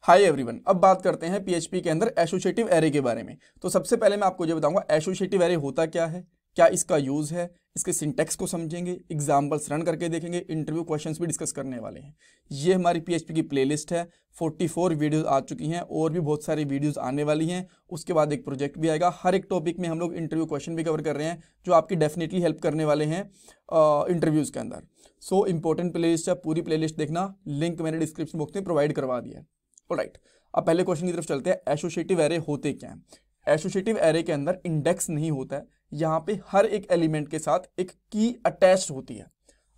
Hi everyone, अब बात करते हैं पीएचपी के अंदर एसोसिएटिव एरे के बारे में। तो सबसे पहले मैं आपको ये बताऊंगा एसोसिएटिव एरे होता क्या है, क्या इसका यूज़ है, इसके सिंटैक्स को समझेंगे, एग्जाम्पल्स रन करके देखेंगे, इंटरव्यू क्वेश्चंस भी डिस्कस करने वाले हैं। ये हमारी पीएचपी की प्लेलिस्ट है, 44 वीडियोस आ चुकी हैं और भी बहुत सारी वीडियोस आने वाली हैं। उसके बाद एक प्रोजेक्ट भी आएगा। हर एक टॉपिक में हम लोग इंटरव्यू क्वेश्चन भी कवर कर रहे हैं जो आपकी डेफिनेटली हेल्प करने वाले हैं इंटरव्यूज़ के अंदर। सो इंपॉर्टेंट प्लेलिस्ट है, पूरी प्लेलिस्ट देखना, लिंक मैंने डिस्क्रिप्शन बॉक्स में प्रोवाइड करवा दिया है। ऑलराइट, अब पहले क्वेश्चन की तरफ चलते हैं। एसोसिएटिव एरे होते क्या हैं? एसोसिएटिव एरे के अंदर इंडेक्स नहीं होता है, यहाँ पे हर एक एलिमेंट के साथ एक की अटैच्ड होती है।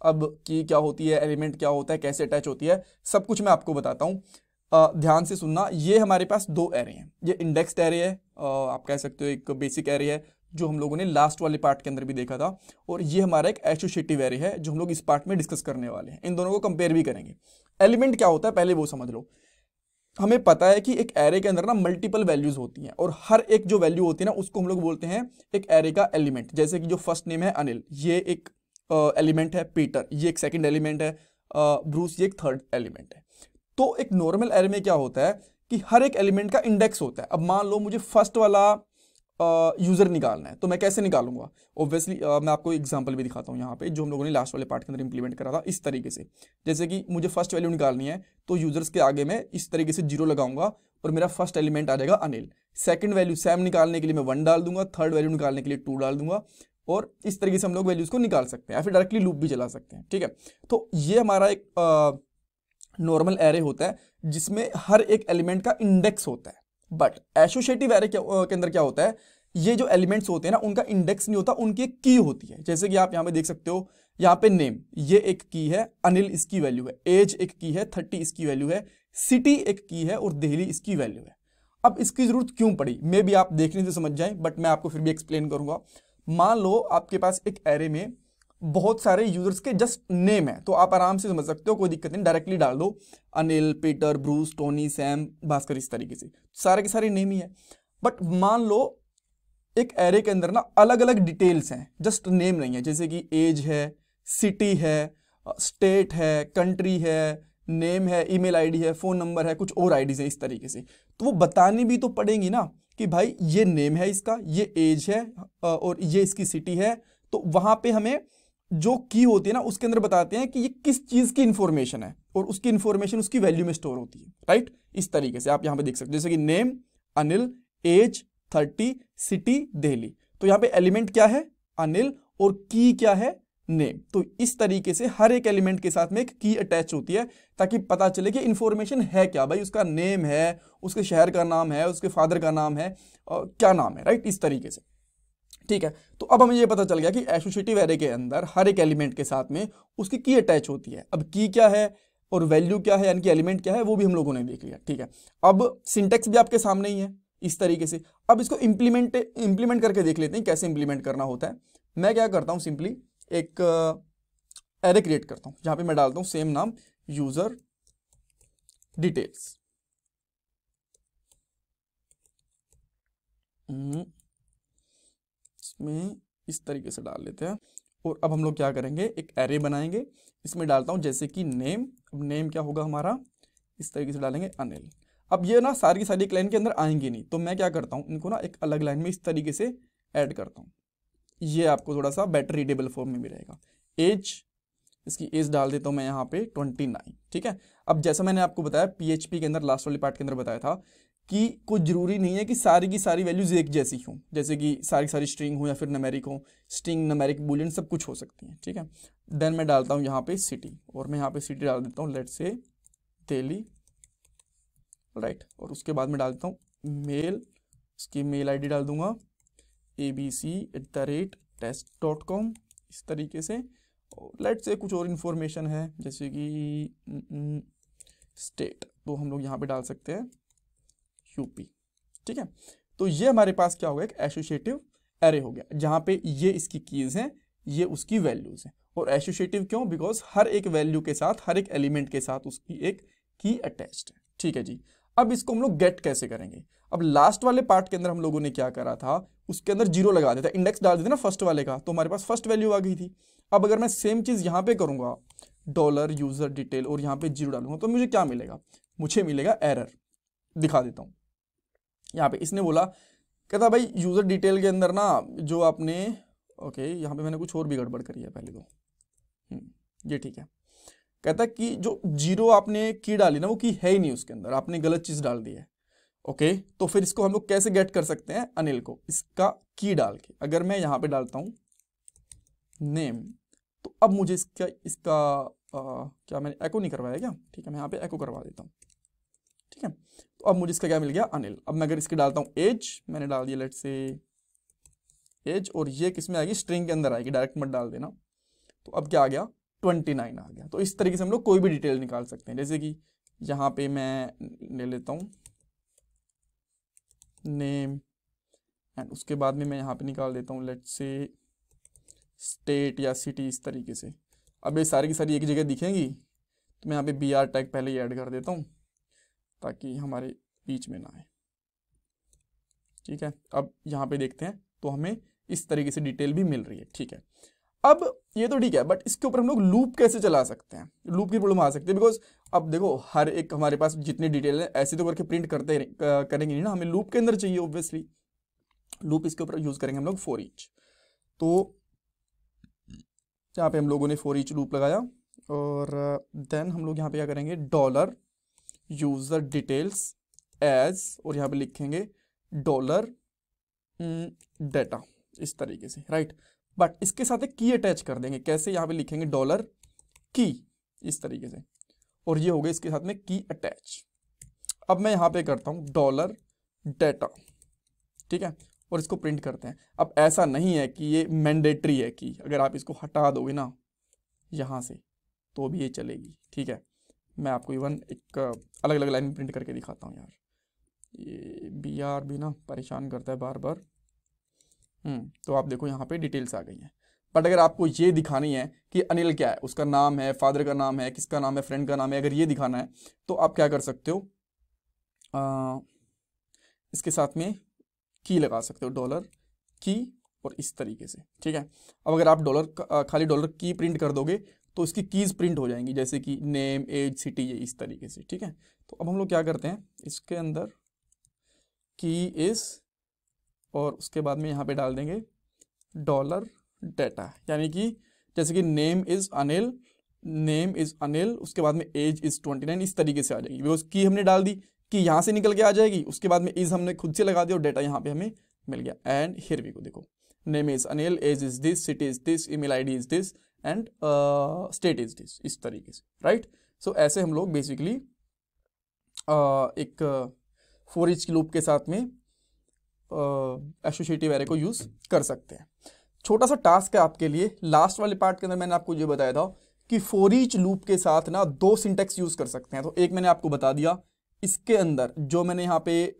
अब की क्या होती है, एलिमेंट क्या होता है, कैसे अटैच होती है, सब कुछ मैं आपको बताता हूँ। ध्यान से सुनना। ये हमारे पास दो एरे हैं। ये इंडेक्स्ड एरे है, आप कह सकते हो एक बेसिक एरे है जो हम लोगों ने लास्ट वाले पार्ट के अंदर भी देखा था, और ये हमारा एक एसोसिएटिव एरे है जो हम लोग इस पार्ट में डिस्कस करने वाले हैं। इन दोनों को कंपेयर भी करेंगे। एलिमेंट क्या होता है पहले वो समझ लो। हमें पता है कि एक एरे के अंदर ना मल्टीपल वैल्यूज होती हैं और हर एक जो वैल्यू होती है ना उसको हम लोग बोलते हैं एक एरे का एलिमेंट। जैसे कि जो फर्स्ट नेम है अनिल, ये एक एलिमेंट है। पीटर ये एक सेकंड एलिमेंट है। ब्रूस ये एक थर्ड एलिमेंट है। तो एक नॉर्मल एरे में क्या होता है कि हर एक एलिमेंट का इंडेक्स होता है। अब मान लो मुझे फर्स्ट वाला यूजर निकालना है, तो मैं कैसे निकालूंगा? ऑब्वियसली मैं आपको एग्जांपल भी दिखाता हूँ यहाँ पे जो हम लोगों ने लास्ट वाले पार्ट के अंदर इंप्लीमेंट करा था इस तरीके से। जैसे कि मुझे फर्स्ट वैल्यू निकालनी है तो यूजर्स के आगे मैं इस तरीके से 0 लगाऊंगा और मेरा फर्स्ट एलिमेंट आ जाएगा अनिल। सेकंड वैल्यू सैम निकालने के लिए मैं 1 डाल दूंगा, थर्ड वैल्यू निकालने के लिए 2 डाल दूंगा, और इस तरीके से हम लोग वैल्यूज को निकाल सकते हैं या फिर डायरेक्टली लूप भी चला सकते हैं। ठीक है, तो ये हमारा एक नॉर्मल एरे होता है जिसमें हर एक एलिमेंट का इंडेक्स होता है। बट एसोसिएटिव एरे के अंदर क्या होता है, ये जो एलिमेंट्स होते हैं ना उनका इंडेक्स नहीं होता, उनकी एक की होती है। जैसे कि आप यहाँ पे देख सकते हो, यहाँ पे नेम ये एक की है, अनिल इसकी वैल्यू है, एज एक की है, 30 इसकी वैल्यू है, सिटी एक की है और दिल्ली इसकी वैल्यू है। अब इसकी जरूरत क्यों पड़ी मे भी आप देखने से समझ जाएं, बट मैं आपको फिर भी एक्सप्लेन करूंगा। मान लो आपके पास एक एरे में बहुत सारे यूजर्स के जस्ट नेम है, तो आप आराम से समझ सकते हो, कोई दिक्कत नहीं, डायरेक्टली डाल दो Anil, Peter, Bruce, Tony, Sam, Bhaskar, इस तरीके से सारे के सारे नेम ही है। बट मान लो एक एरे के अंदर ना अलग अलग डिटेल्स हैं, जस्ट नेम नहीं है। जैसे कि एज है, सिटी है, स्टेट है, कंट्री है, नेम है, ईमेल आईडी है, फोन नंबर है, कुछ और आईडीज है इस तरीके से। तो वो बतानी भी तो पड़ेंगी ना कि भाई ये नेम है इसका, ये एज है और ये इसकी सिटी है। तो वहां पे हमें जो की होती है ना उसके अंदर बताते हैं कि ये किस चीज की इंफॉर्मेशन है और उसकी इंफॉर्मेशन उसकी वैल्यू में स्टोर होती है। राइट, इस तरीके से आप यहां पे देख सकते हो, जैसे कि name Anil, age 30, city Delhi. तो यहाँ पे एलिमेंट क्या है अनिल और की क्या है नेम। तो इस तरीके से हर एक एलिमेंट के साथ में एक की अटैच होती है ताकि पता चले कि इंफॉर्मेशन है क्या, भाई उसका नेम है, उसके शहर का नाम है, उसके फादर का नाम है, क्या नाम है। राइट, इस तरीके से। ठीक है, तो अब हमें ये पता चल गया कि एसोसिएटिव एरे के अंदर हर एक एलिमेंट के साथ में उसकी की अटैच होती है। अब की क्या है और वैल्यू क्या है, यानी कि एलिमेंट क्या है, वो भी हम लोगों ने देख लिया। ठीक है, अब सिंटेक्स भी आपके सामने ही है इस तरीके से। अब इसको इंप्लीमेंट करके देख लेते हैं कैसे इंप्लीमेंट करना होता है। मैं क्या करता हूं, सिंपली एक एरे क्रिएट करता हूं जहां पे मैं डालता हूं सेम नाम यूजर डिटेल्स। इसमें इस तरीके से डाल लेते हैं और अब हम लोग क्या करेंगे, एक एरे बनाएंगे। इसमें डालता हूं जैसे कि नेम। अब नेम क्या होगा हमारा, इस तरीके से डालेंगे अनिल। अब ये ना सारी की सारी एक लाइन के अंदर आएंगे नहीं, तो मैं क्या करता हूँ इनको ना एक अलग लाइन में इस तरीके से ऐड करता हूँ। ये आपको थोड़ा सा बेटर रीडेबल फॉर्म में भी रहेगा। एज, इसकी एज डाल देता हूँ मैं यहाँ पे 29। ठीक है, अब जैसा मैंने आपको बताया पीएचपी के अंदर लास्ट वाले पार्ट के अंदर बताया था कि कोई जरूरी नहीं है कि सारी की सारी वैल्यूज एक जैसी हों, जैसे कि सारी की सारी स्ट्रिंग हो या फिर न्यूमेरिक हो। स्ट्रिंग, न्यूमेरिक, बूलियन सब कुछ हो सकती है। ठीक है, देन मैं डालता हूँ यहाँ पे सिटी, और मैं यहाँ पे सिटी डाल देता हूँ लेट्स से दिल्ली। राइट, और उसके बाद में डालता हूँ मेल, इसकी मेल आईडी डाल दूंगा abc@test.com इस तरीके से। लेट्स से कुछ और इन्फॉर्मेशन है जैसे कि स्टेट, तो हम लोग यहाँ पे डाल सकते हैं यूपी। ठीक है, तो ये हमारे पास क्या हो गया, एक एसोसिएटिव एरे हो गया जहाँ पे ये इसकी कीज हैं, ये उसकी वैल्यूज हैं। और एसोसिएटिव क्यों, बिकॉज हर एक वैल्यू के साथ, हर एक एलिमेंट के साथ उसकी एक की अटैच्ड है। ठीक है जी, अब इसको हम लोग गेट कैसे करेंगे। अब लास्ट वाले पार्ट के अंदर हम लोगों ने क्या करा था, उसके अंदर 0 लगा देता, इंडेक्स डाल देते ना फर्स्ट वाले का, तो हमारे पास फर्स्ट वैल्यू आ गई थी। अब अगर मैं सेम चीज यहां पे करूंगा, $यूजर डिटेल, और यहाँ पे 0 डालूंगा, तो मुझे क्या मिलेगा, मुझे मिलेगा एरर। दिखा देता हूँ। यहाँ पे इसने बोला, कहता भाई यूज़र डिटेल के अंदर ना जो आपने, ओके यहाँ पे मैंने कुछ और भी गड़बड़ करी है पहले तो, ये ठीक है। कहता कि जो 0 आपने की डाली ना वो की है ही नहीं उसके अंदर, आपने गलत चीज़ डाल दी है। ओके तो फिर इसको हम लोग कैसे गेट कर सकते हैं अनिल को, इसका की डाल के। अगर मैं यहाँ पे डालता हूँ नेम, तो अब मुझे इसका क्या मैंने एको नहीं करवाया क्या, ठीक है मैं यहाँ पे एको करवा देता हूँ, ठीक है। तो अब मुझे इसका क्या मिल गया अनिल। अब मैं अगर इसकी डालता हूँ एज, मैंने डाल दिया लेट्स से एज, और ये किस में आएगी, स्ट्रिंग के अंदर आएगी, डायरेक्ट मत डाल देना। तो अब क्या आ गया 29 आ गया। तो इस तरीके से हम लोग कोई भी डिटेल निकाल सकते हैं। जैसे कि यहाँ पे मैं ले लेता हूँ नेम, एंड उसके बाद में मैं यहाँ पे निकाल देता हूँ लेट्स से स्टेट या सिटी, इस तरीके से। अब ये सारी की सारी एक जगह दिखेंगी, तो मैं यहाँ पे BR टैग पहले ही ऐड कर देता हूँ ताकि हमारे बीच में ना आए, ठीक है। अब यहाँ पे देखते हैं तो हमें इस तरीके से डिटेल भी मिल रही है, ठीक है। अब ये तो ठीक है, बट इसके ऊपर हम लोग लूप कैसे चला सकते हैं, लूप की प्रॉब्लम आ सकती है। बिकॉज अब देखो हर एक हमारे पास जितनी डिटेल है ऐसे तो करके प्रिंट करते करेंगे नहीं ना, हमें लूप के अंदर चाहिए ऑब्वियसली। लूप इसके ऊपर यूज करेंगे हम लोग फॉर ईच। तो यहाँ पे हम लोगों ने फॉर ईच लूप लगाया, और देन हम लोग यहाँ पे क्या करेंगे, डॉलर यूजर डिटेल्स एज, और यहाँ पे लिखेंगे डॉलर डेटा, इस तरीके से, राइट। बट इसके साथ एक की अटैच कर देंगे। कैसे, यहाँ पे लिखेंगे डॉलर की, इस तरीके से, और ये हो गया इसके साथ में की अटैच। अब मैं यहाँ पे करता हूँ डॉलर डेटा, ठीक है, और इसको प्रिंट करते हैं। अब ऐसा नहीं है कि ये मैंडेटरी है कि अगर आप इसको हटा दोगे ना यहाँ से तो भी ये चलेगी, ठीक है। मैं आपको इवन एक अलग अलग लाइन प्रिंट करके दिखाता हूँ यार, ये BR भी ना परेशान करता है बार बार। तो आप देखो यहाँ पे डिटेल्स आ गई हैं। बट अगर आपको ये दिखानी है कि अनिल क्या है, उसका नाम है, फादर का नाम है, किसका नाम है, फ्रेंड का नाम है, अगर ये दिखाना है तो आप क्या कर सकते हो, इसके साथ में की लगा सकते हो, डॉलर की, और इस तरीके से, ठीक है। अब अगर आप खाली डॉलर की प्रिंट कर दोगे तो इसकी कीज प्रिंट हो जाएंगी, जैसे कि नेम, एज, सिटी, ये इस तरीके से, ठीक है। तो अब हम लोग क्या करते हैं, इसके अंदर की इज, और उसके बाद में यहाँ पे डाल देंगे डॉलर डेटा, यानी कि जैसे कि नेम इज अनिल, उसके बाद में एज इज 29, इस तरीके से आ जाएगी। बिकॉज की हमने डाल दी, कि यहाँ से निकल के आ जाएगी, उसके बाद में इज हमने खुद से लगा दिया, और डेटा यहाँ पे हमें मिल गया। एंड हियर वी गो, देखो name is Anil, age is this, city is this, email ID is this, and state is this, इस तरीके से, राइट। सो ऐसे हम लोग बेसिकली एक फॉर ईच लूप के साथ में एसोसिएटिव एरे को यूज कर सकते हैं। छोटा सा टास्क है आपके लिए, लास्ट वाले पार्ट के अंदर मैंने आपको ये बताया था कि फॉर ईच लूप के साथ ना 2 सिंटेक्स यूज कर सकते हैं। तो एक मैंने आपको बता दिया, इसके अंदर जो मैंने यहाँ पे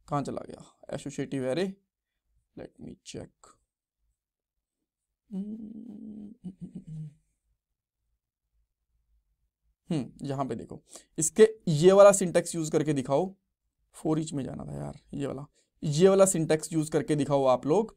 कहाँ चला गया associative array, let me check, यहाँ पे देखो, इसके ये वाला सिंटेक्स यूज करके दिखाओ, फॉर ईच में जाना था यार, ये वाला सिंटेक्स यूज करके दिखाओ आप लोग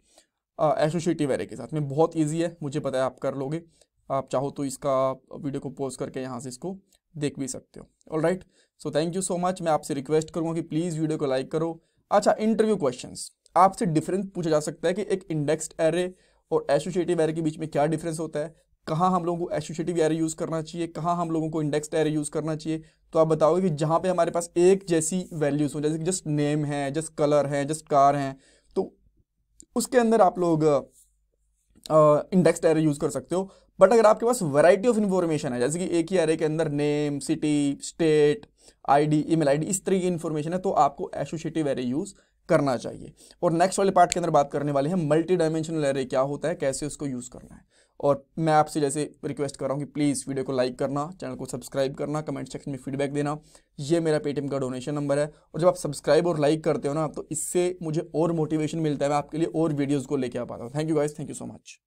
एसोसिएटिव एरे के साथ में। बहुत इजी है, मुझे पता है आप कर लोगे। आप चाहो तो इसका वीडियो को पॉज करके यहाँ से इसको देख भी सकते हो। Alright, so thank you so much. मैं आपसे रिक्वेस्ट करूँगा कि प्लीज़ वीडियो को लाइक करो। अच्छा, इंटरव्यू क्वेश्चंस आपसे डिफरेंस पूछा जा सकता है कि एक इंडेक्स्ड एरे और एसोसिएटिव एरे के बीच में क्या डिफरेंस होता है, कहाँ हम लोगों को एसोसिएटिव एरे यूज़ करना चाहिए, कहाँ हम लोगों को इंडेक्स्ड एरे यूज़ करना चाहिए। तो आप बताओगे कि जहाँ पे हमारे पास एक जैसी वैल्यूज हो, जैसे कि जस्ट नेम है, जस्ट कलर है, जस्ट कार है, तो उसके अंदर आप लोग इंडेक्स्ड एरे यूज़ कर सकते हो। बट अगर आपके पास वैरायटी ऑफ इन्फॉर्मेशन है, जैसे कि एक ही एरे के अंदर name, city, state, ID, email ID, इस तरह की इन्फॉर्मेशन है, तो आपको एसोसिएटिव एरे यूज़ करना चाहिए। और नेक्स्ट वाले पार्ट के अंदर बात करने वाले हैं मल्टी डायमेंशनल एरे क्या होता है, कैसे उसको यूज़ करना है। और मैं आपसे जैसे रिक्वेस्ट कर रहा हूँ कि प्लीज़ वीडियो को लाइक करना, चैनल को सब्सक्राइब करना, कमेंट सेक्शन में फीडबैक देना। ये मेरा पेटीएम का डोनेशन नंबर है, और जब आप सब्सक्राइब और लाइक करते हो ना, तो इससे मुझे और मोटिवेशन मिलता है, मैं आपके लिए और वीडियोज़ को लेके आ पाता हूँ। Thank you guys, thank you so much.